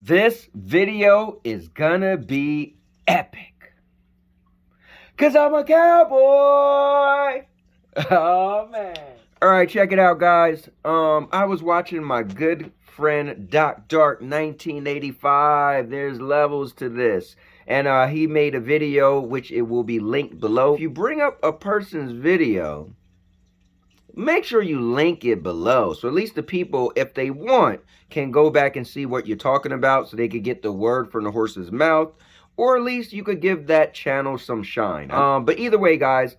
This video is gonna be epic. Cause I'm a cowboy. Oh man. Alright, check it out, guys. I was watching my good friend Doc Dark 1985. There's levels to this. And he made a video which it will be linked below. If you bring up a person's video, make sure you link it below. So at least the people, if they want, can go back and see what you're talking about so they could get the word from the horse's mouth. Or at least you could give that channel some shine. But either way, guys,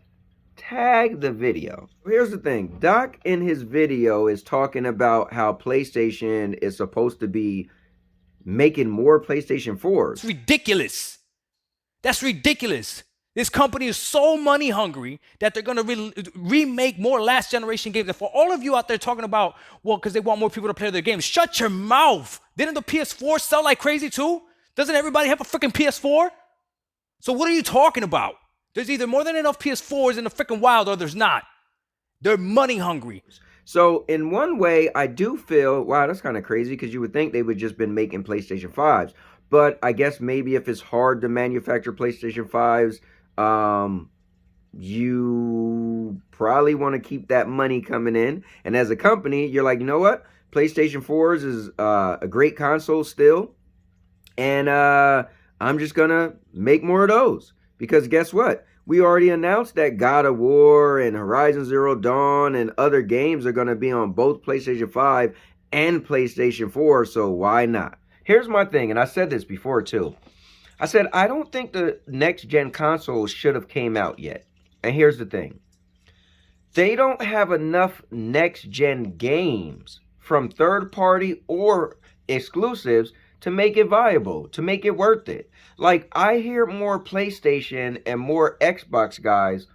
tag the video. Here's the thing. Doc in his video is talking about how PlayStation is supposed to be making more PlayStation 4s. It's ridiculous. That's ridiculous. This company is so money hungry that they're going to remake more last generation games. And for all of you out there talking about, well, because they want more people to play their games, shut your mouth. Didn't the PS4 sell like crazy too? Doesn't everybody have a freaking PS4? So what are you talking about? There's either more than enough PS4s in the freaking wild or there's not. They're money hungry. So in one way, I do feel, wow, that's kind of crazy because you would think they would just been making PlayStation 5s. But I guess maybe if it's hard to manufacture PlayStation 5s, you probably want to keep that money coming in. And as a company, you're like, you know what? PlayStation 4s is a great console still. And I'm just going to make more of those. Because guess what? We already announced that God of War and Horizon Zero Dawn and other games are going to be on both PlayStation 5 and PlayStation 4. So why not? Here's my thing, and I said this before too. I said, I don't think the next-gen consoles should have came out yet. And here's the thing. They don't have enough next-gen games from third-party or exclusives to make it viable, to make it worth it. Like, I hear more PlayStation and more Xbox guys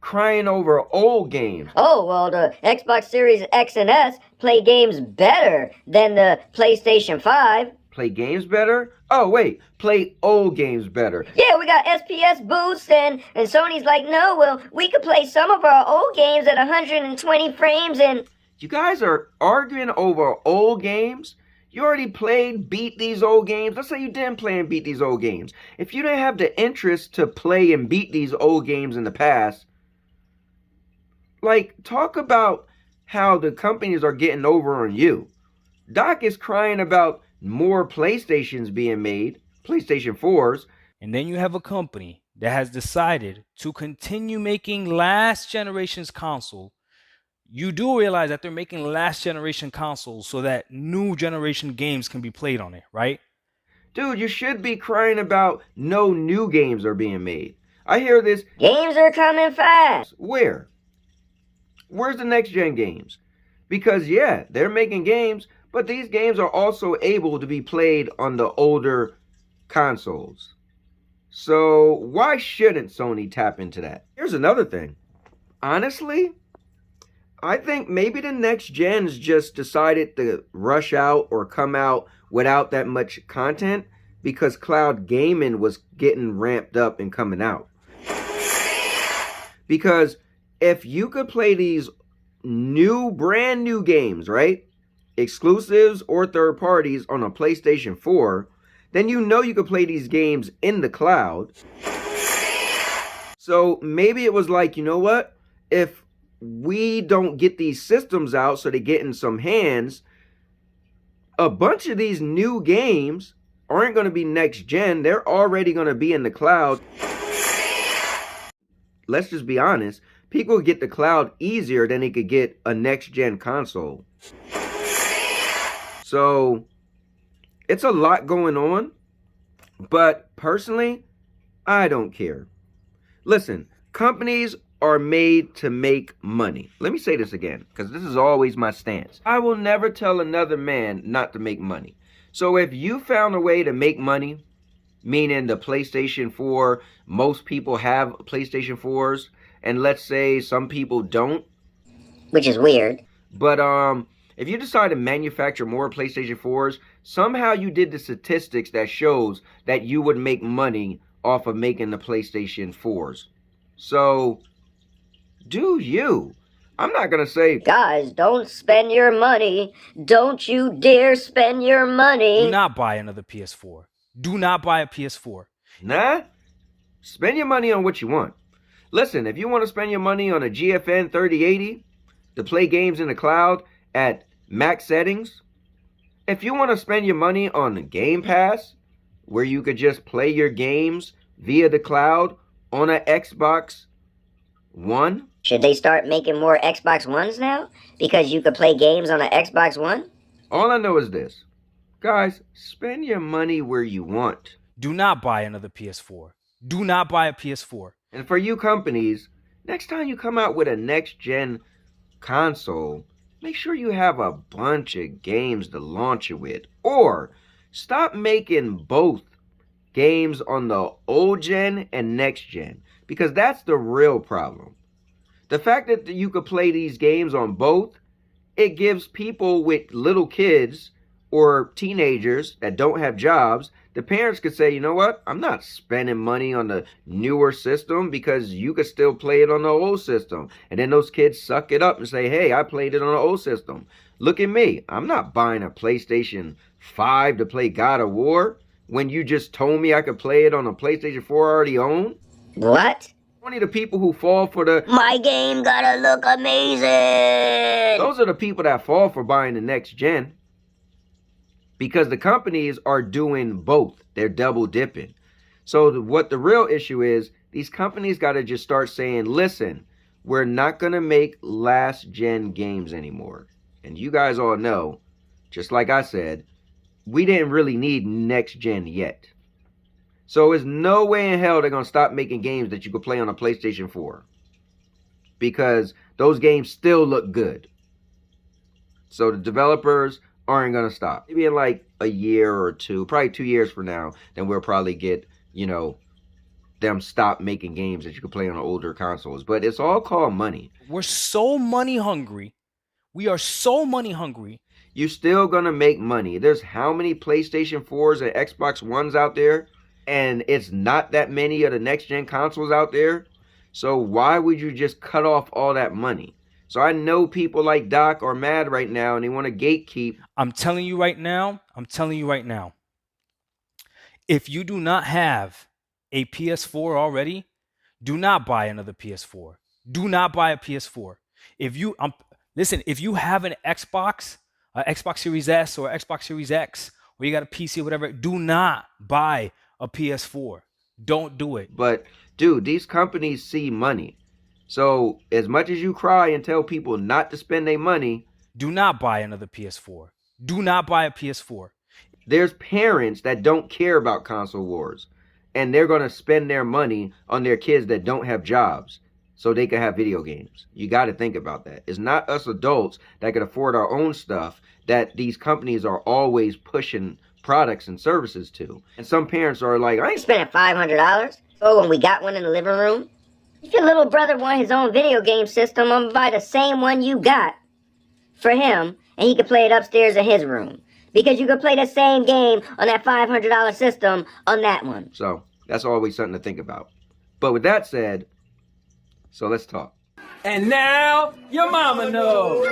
crying over old games. Oh, well, the Xbox Series X and S play games better than the PlayStation 5. Play games better? Oh, wait. Play old games better. Yeah, we got SPS boosts, and Sony's like, no, well, we could play some of our old games at 120 frames, and... You guys are arguing over old games? You already played, beat these old games. Let's say you didn't play and beat these old games. If you didn't have the interest to play and beat these old games in the past, like, talk about how the companies are getting over on you. Doc is crying about more PlayStations being made, PlayStation 4s. And then you have a company that has decided to continue making last generation's console. You do realize that they're making last generation consoles so that new generation games can be played on it, right? Dude, you should be crying about no new games are being made. I hear this. Games are coming fast. Where? Where's the next gen games? Because yeah, they're making games, but these games are also able to be played on the older consoles. So why shouldn't Sony tap into that? Here's another thing. Honestly, I think maybe the next gens just decided to rush out or come out without that much content because cloud gaming was getting ramped up and coming out. Because if you could play these brand new games, right? Exclusives or third parties on a PlayStation 4, then you know you could play these games in the cloud. So maybe it was like, you know what? If we don't get these systems out so they get in some hands, a bunch of these new games aren't going to be next gen. They're already going to be in the cloud. Let's just be honest. People get the cloud easier than they could get a next gen console. So it's a lot going on, but personally, I don't care. Listen, companies are made to make money. Let me say this again, because this is always my stance. I will never tell another man not to make money. So if you found a way to make money, meaning the PlayStation 4, most people have PlayStation 4s, and let's say some people don't. Which is weird. But if you decide to manufacture more PlayStation 4s, somehow you did the statistics that shows that you would make money off of making the PlayStation 4s. So, do you? I'm not going to say, Guys, don't spend your money. Don't you dare spend your money. Do not buy another PS4. Do not buy a PS4. nah, spend your money on what you want. Listen, if you want to spend your money on a GFN 3080 to play games in the cloud at max settings, if you want to spend your money on Game Pass, where you could just play your games via the cloud on an Xbox One. Should they start making more Xbox Ones now? Because you could play games on an Xbox One? All I know is this. Guys, spend your money where you want. Do not buy another PS4. Do not buy a PS4. And for you companies, next time you come out with a next-gen console, make sure you have a bunch of games to launch it with. Or stop making both games on the old gen and next gen, because that's the real problem. The fact that you could play these games on both, it gives people with little kids or teenagers that don't have jobs, the parents could say, you know what, I'm not spending money on the newer system because you could still play it on the old system. And then those kids suck it up and say, hey, I played it on the old system. Look at me. I'm not buying a PlayStation 5 to play God of War when you just told me I could play it on a PlayStation 4 I already own. What? Only the people who fall for the... My game gotta look amazing! Those are the people that fall for buying the next gen. Because the companies are doing both. They're double dipping. So what the real issue is, these companies got to just start saying, listen, we're not going to make last gen games anymore. And you guys all know, just like I said, we didn't really need next gen yet. So there's no way in hell they're going to stop making games that you could play on a PlayStation 4. Because those games still look good. So the developers aren't going to stop. Maybe in like a year or two, probably 2 years from now, then we'll probably get, you know, them stop making games that you can play on older consoles. But it's all called money. We're so money hungry. We are so money hungry. You're still going to make money. There's how many PlayStation 4s and Xbox Ones out there? And it's not that many of the next-gen consoles out there. So why would you just cut off all that money? So I know people like Doc are mad right now and they want to gatekeep. I'm telling you right now, if you do not have a PS4 already, do not buy another PS4. Do not buy a PS4. If you listen, if you have an Xbox Series S or Xbox Series X, or you got a PC or whatever, do not buy a PS4. Don't do it. But dude, these companies see money. So as much as you cry and tell people not to spend their money, do not buy another PS4. Do not buy a PS4. There's parents that don't care about console wars, and they're going to spend their money on their kids that don't have jobs so they can have video games. You got to think about that. It's not us adults that can afford our own stuff that these companies are always pushing products and services to. And some parents are like, I ain't Spending $500? Oh, when we got one in the living room? If your little brother want his own video game system, I'm gonna buy the same one you got for him, and he can play it upstairs in his room. Because you can play the same game on that $500 system on that one. So that's always something to think about. But with that said, so let's talk. And now, your mama knows.